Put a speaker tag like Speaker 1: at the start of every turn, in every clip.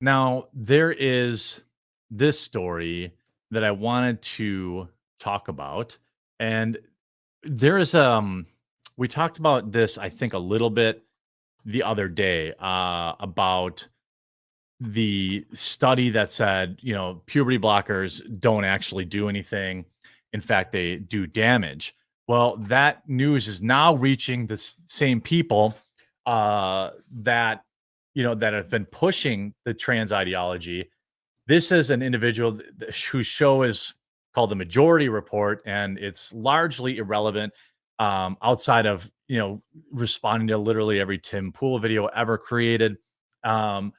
Speaker 1: Now, there is this story that I wanted to talk about, and there is we talked about this I think a little bit the other day about the study that said, puberty blockers don't actually do anything. In fact, they do damage. Well, that news is now reaching the same people that that have been pushing the trans ideology. This is an individual whose show is called the Majority Report, and it's largely irrelevant outside of responding to literally every Tim Pool video ever created. Um,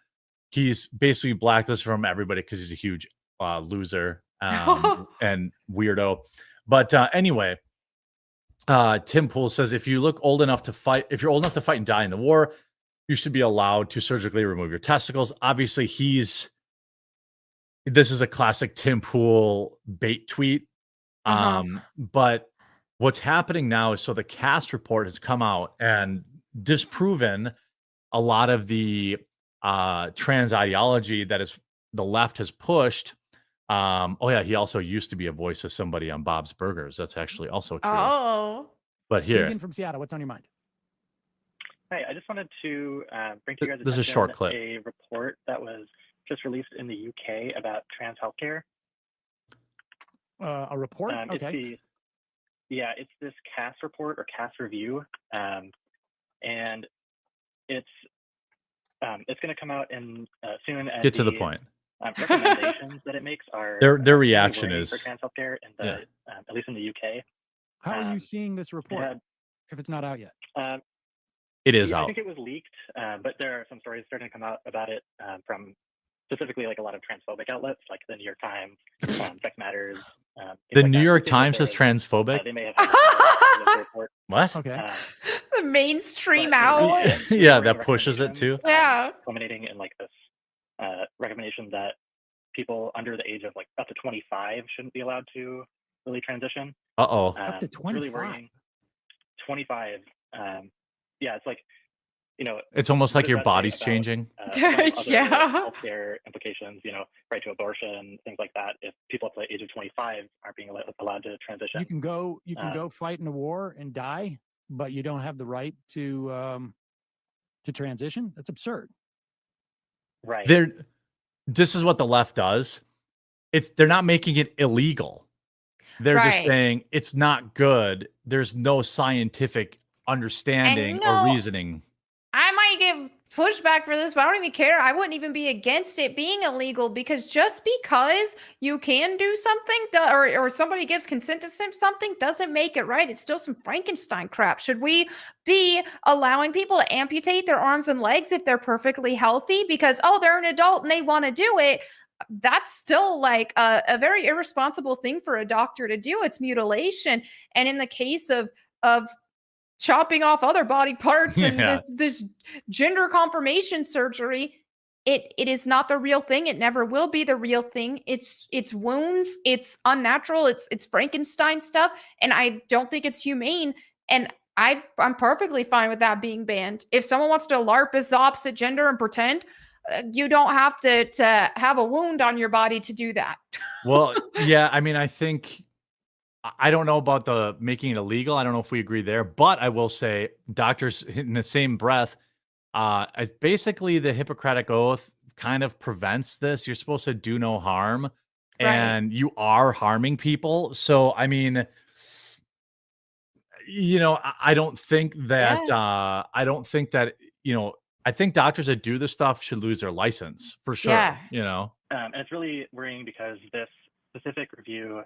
Speaker 1: he's basically blacklisted from everybody because he's a huge loser and weirdo. But anyway, Tim Pool says if you're old enough to fight and die in the war, you should be allowed to surgically remove your testicles. Obviously, this is a classic Tim Pool bait tweet. But what's happening now is, so the CAST report has come out and disproven a lot of the trans ideology that is the left has pushed. Oh yeah, he also used to be a voice of somebody on Bob's Burgers. That's actually also true.
Speaker 2: Oh.
Speaker 1: But here,
Speaker 3: Keegan from Seattle, what's on your mind?
Speaker 4: Hi, I just wanted to bring to you guys
Speaker 1: This is a short clip.
Speaker 4: a report that was just released in the UK about trans healthcare.
Speaker 3: A report? Okay.
Speaker 4: It's this CAST report or CAST review, and it's going to come out in soon. And
Speaker 1: get to the point.
Speaker 4: Recommendations that it makes are
Speaker 1: their reaction is
Speaker 4: for trans healthcare in the at least in the UK.
Speaker 3: How are you seeing this report if it's not out yet?
Speaker 1: It is out.
Speaker 4: I think it was leaked, but there are some stories starting to come out about it from specifically like a lot of transphobic outlets like the New York Times, Sex Matters.
Speaker 1: The New York Times is transphobic?
Speaker 4: They may have had the report.
Speaker 1: What?
Speaker 3: Okay.
Speaker 2: The mainstream outlet.
Speaker 1: Yeah, that pushes it too.
Speaker 2: Yeah.
Speaker 4: Culminating in like this recommendation that people under the age of like up to 25 shouldn't be allowed to really transition.
Speaker 3: Up to 25.
Speaker 4: Really worrying. 25. Yeah, it's like,
Speaker 1: it's almost like your body's changing.
Speaker 2: Yeah.
Speaker 4: Healthcare implications, right to abortion, things like that. If people up to the age of 25 aren't being allowed to transition,
Speaker 3: you can go fight in a war and die, but you don't have the right to transition. That's absurd.
Speaker 4: Right.
Speaker 1: This is what the left does. They're not making it illegal. They're just saying it's not good. There's no scientific understanding or reasoning.
Speaker 2: I might give pushback for this, but I don't even care. I wouldn't even be against it being illegal, because just because you can do something or somebody gives consent to something doesn't make it right. It's still some Frankenstein crap. Should we be allowing people to amputate their arms and legs if they're perfectly healthy because, they're an adult and they want to do it? That's still like a very irresponsible thing for a doctor to do. It's mutilation. And in the case of chopping off other body parts and this gender confirmation surgery, it is not the real thing. It never will be the real thing. It's wounds. It's unnatural. It's Frankenstein stuff. And I don't think it's humane. And I'm perfectly fine with that being banned. If someone wants to LARP as the opposite gender and pretend, you don't have to have a wound on your body to do that.
Speaker 1: Well, yeah, I mean, I don't know about the making it illegal. I don't know if we agree there, but I will say doctors in the same breath, basically the Hippocratic Oath kind of prevents this. You're supposed to do no harm, and you are harming people. So, I mean, I don't think that, I think doctors that do this stuff should lose their license for sure.
Speaker 2: Yeah.
Speaker 4: And it's really worrying because this specific review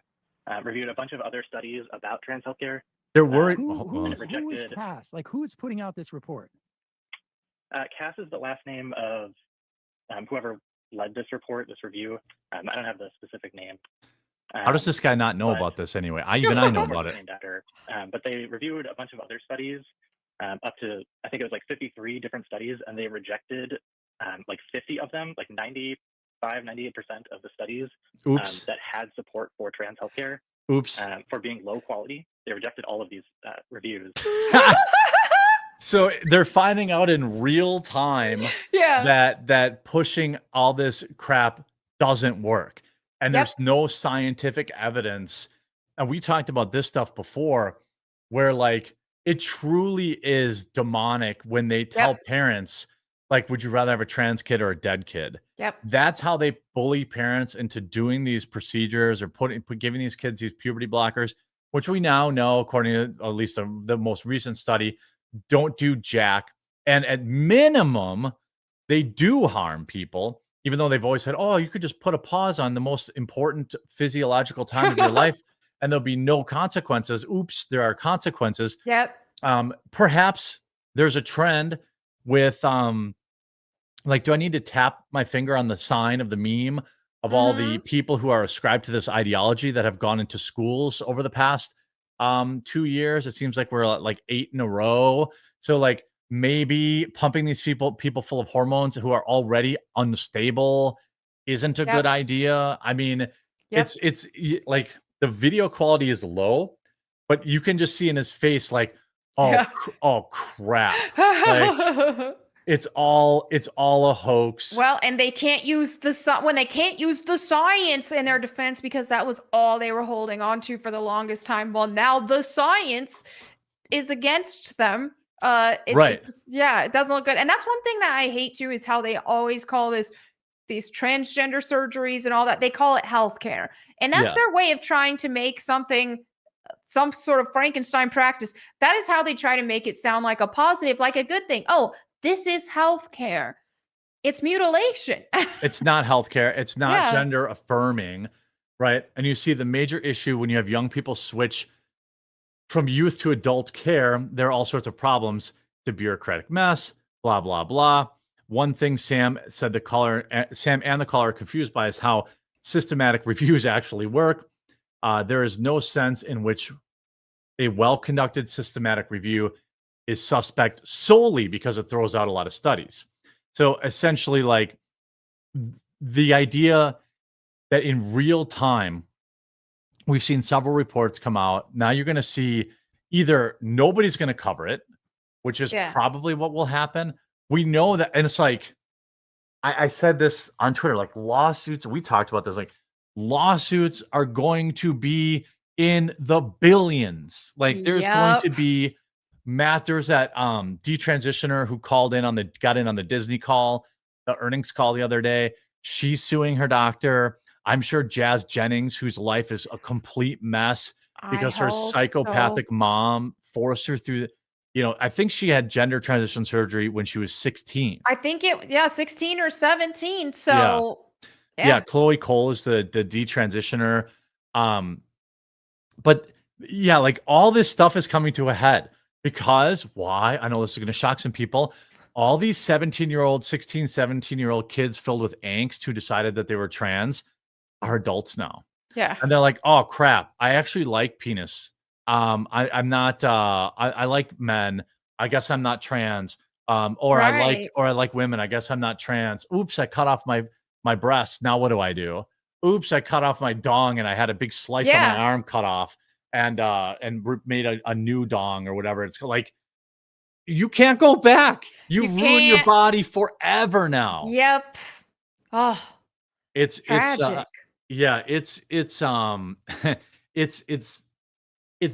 Speaker 4: reviewed a bunch of other studies about trans healthcare.
Speaker 1: They're worried.
Speaker 3: Who is CAST? Like, who is putting out this report?
Speaker 4: CAST is the last name of whoever led this report, this review. I don't have the specific name.
Speaker 1: How does this guy not know about this anyway? I know about it.
Speaker 4: But they reviewed a bunch of other studies, up to, I think it was like 53 different studies, and they rejected like 50 of them, like 98% of the studies that had support for trans healthcare for being low quality. They rejected all of these reviews.
Speaker 1: So they're finding out in real time
Speaker 2: Yeah.
Speaker 1: that pushing all this crap doesn't work. And
Speaker 2: Yep.
Speaker 1: there's no scientific evidence. And we talked about this stuff before where like it truly is demonic when they tell
Speaker 2: Yep.
Speaker 1: parents, like, would you rather have a trans kid or a dead kid?
Speaker 2: Yep.
Speaker 1: That's how they bully parents into doing these procedures or giving these kids these puberty blockers, which we now know, according to at least the most recent study, don't do jack. And at minimum, they do harm people, even though they've always said, oh, you could just put a pause on the most important physiological time of your life and there'll be no consequences. Oops, there are consequences.
Speaker 2: Yep.
Speaker 1: Perhaps there's a trend with like, do I need to tap my finger on the sign of the meme of all the people who are ascribed to this ideology that have gone into schools over the past 2 years? It seems like we're at like 8 in a row. So like maybe pumping these people full of hormones who are already unstable isn't a good
Speaker 2: Yep.
Speaker 1: idea. I mean,
Speaker 2: Yep.
Speaker 1: like the video quality is low, but you can just see in his face like, oh,
Speaker 2: Yeah.
Speaker 1: oh crap. Like it's all a hoax.
Speaker 2: Well, and they can't use when they can't use the science in their defense because that was all they were holding on to for the longest time. Well, now the science is against them.
Speaker 1: Right.
Speaker 2: Yeah, it doesn't look good. And that's one thing that I hate too is how they always call these transgender surgeries and all that. They call it healthcare. And that's
Speaker 1: Yeah.
Speaker 2: their way of trying to make something some sort of Frankenstein practice. That is how they try to make it sound like a positive, like a good thing. Oh, this is healthcare. It's mutilation.
Speaker 1: It's not healthcare. It's not
Speaker 2: Yeah.
Speaker 1: gender affirming, right? And you see the major issue when you have young people switch from youth to adult care, there are all sorts of problems. The bureaucratic mess, blah, blah, blah. One thing Sam and the caller are confused by is how systematic reviews actually work. There is no sense in which a well-conducted systematic review is suspect solely because it throws out a lot of studies. So essentially, like the idea that in real time, we've seen several reports come out. Now you're going to see either nobody's going to cover it, which is
Speaker 2: Yeah.
Speaker 1: probably what will happen. We know that, and it's like, I said this on Twitter, like lawsuits, we talked about this, like lawsuits are going to be in the billions. Like there's going to
Speaker 2: Yep.
Speaker 1: be there's that detransitioner who got in on the Disney call, the earnings call the other day. She's suing her doctor. I'm sure Jazz Jennings, whose life is a complete mess
Speaker 2: I
Speaker 1: because her
Speaker 2: hope
Speaker 1: psychopathic
Speaker 2: so.
Speaker 1: mom forced her through, I think she had gender transition surgery when she was 16.
Speaker 2: I think 16 or 17.
Speaker 1: Yeah.
Speaker 2: So
Speaker 1: Yeah, Chloe Cole is the detransitioner. But yeah, like all this stuff is coming to a head because why? I know this is going to shock some people. All these 17-year-old, 16, 17-year-old kids filled with angst who decided that they were trans are adults now.
Speaker 2: Yeah.
Speaker 1: And they're like, oh crap, I actually like penis. I'm not I like men. I guess I'm not trans. Or
Speaker 2: Right.
Speaker 1: I like women. I guess I'm not trans. Oops, I cut off my breasts. Now what do I do? Oops, I cut off my dong and I had a big slice on my
Speaker 2: Yeah.
Speaker 1: arm cut off and made a new dong or whatever. It's like you can't go back. You
Speaker 2: You
Speaker 1: ruin your
Speaker 2: can't.
Speaker 1: body forever now.
Speaker 2: Yep. Oh,
Speaker 1: It's
Speaker 2: tragic.
Speaker 1: yeah, it's it's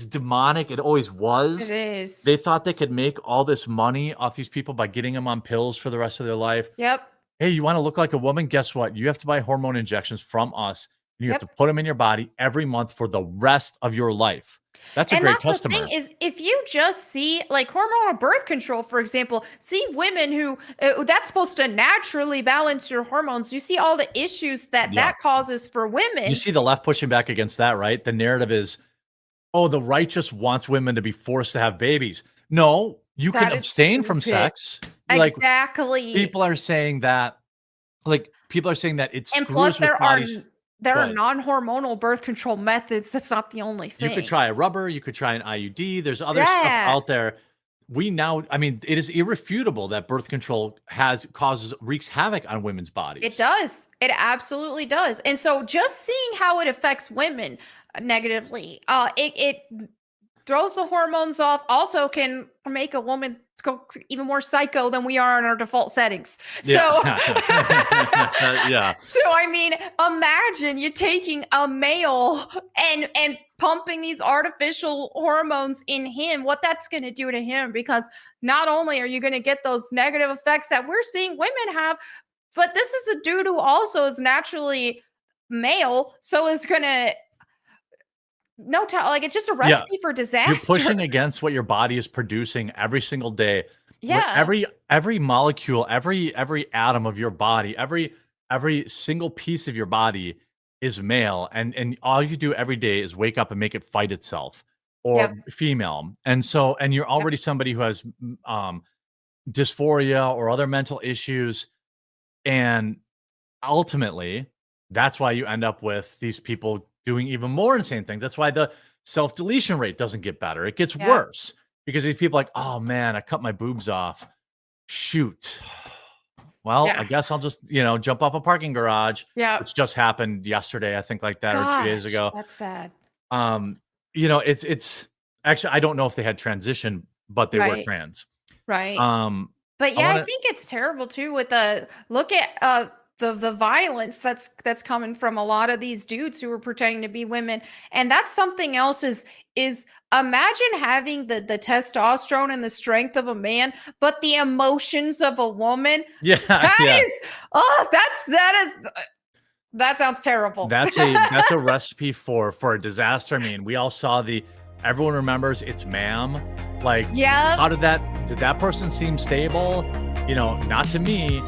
Speaker 1: demonic. It always
Speaker 2: It
Speaker 1: was.
Speaker 2: is.
Speaker 1: They thought they could make all this money off these people by getting them on pills for the rest of their life.
Speaker 2: Yep.
Speaker 1: Hey, you want to look like a woman? Guess what? You have to buy hormone injections from us. And you have
Speaker 2: Yep.
Speaker 1: to put them in your body every month for the rest of your life. That's a
Speaker 2: And
Speaker 1: great
Speaker 2: that's the
Speaker 1: customer.
Speaker 2: thing is if you just see like hormonal birth control, for example, see women who that's supposed to naturally balance your hormones. You see all the issues that
Speaker 1: Yeah.
Speaker 2: causes for women.
Speaker 1: You see the left pushing back against that, right? The narrative is, oh, the right just wants women to be forced to have babies. No, you can
Speaker 2: That is
Speaker 1: abstain from
Speaker 2: stupid.
Speaker 1: sex. Like
Speaker 2: Exactly.
Speaker 1: people are saying that, it
Speaker 2: And plus
Speaker 1: screws with bodies.
Speaker 2: there
Speaker 1: Go
Speaker 2: are
Speaker 1: ahead.
Speaker 2: non-hormonal birth control methods. That's not the only
Speaker 1: You
Speaker 2: thing.
Speaker 1: could try a rubber, you could try an IUD. There's other stuff
Speaker 2: Yeah.
Speaker 1: out there. It is irrefutable that birth control wreaks havoc on women's bodies.
Speaker 2: It does. It absolutely does. And so just seeing how it affects women negatively, it throws the hormones off, also can make a woman go even more psycho than we are in our default settings.
Speaker 1: Yeah.
Speaker 2: So,
Speaker 1: Yeah.
Speaker 2: so I mean, imagine you taking a male and pumping these artificial hormones in him, what that's going to do to him, because not only are you going to get those negative effects that we're seeing women have, but this is a dude who also is naturally male, so is going to like it's just a
Speaker 1: Yeah.
Speaker 2: recipe for disaster.
Speaker 1: You're pushing against what your body is producing every single day. Like,
Speaker 2: Yeah.
Speaker 1: every molecule, every atom of your body, every single piece of your body is male, and all you do every day is wake up and make it fight itself, or
Speaker 2: Yep.
Speaker 1: female. And so, and you're already somebody who has dysphoria or other mental issues, and ultimately that's why you end up with these people doing even more insane things. That's why the self-deletion rate doesn't get better, it gets
Speaker 2: Yeah.
Speaker 1: worse, because these people are like, oh man, I cut my boobs off, shoot, well,
Speaker 2: Yeah.
Speaker 1: I guess I'll just, jump off a parking garage,
Speaker 2: Yeah.
Speaker 1: which just happened yesterday, I think, like that, or 2 days
Speaker 2: Gosh,
Speaker 1: ago.
Speaker 2: that's sad.
Speaker 1: It's actually, I don't know if they had transition, but they were
Speaker 2: Right.
Speaker 1: trans.
Speaker 2: Right.
Speaker 1: I
Speaker 2: But yeah, I
Speaker 1: wanna
Speaker 2: think it's terrible too with look at the violence that's coming from a lot of these dudes who are pretending to be women. And that's something else is imagine having the testosterone and the strength of a man, but the emotions of a woman.
Speaker 1: Yeah,
Speaker 2: That
Speaker 1: yeah.
Speaker 2: is that sounds terrible.
Speaker 1: That's a recipe for a disaster. I mean, we all saw everyone remembers It's Ma'am. Like,
Speaker 2: Yeah.
Speaker 1: did that person seem stable? Not to me.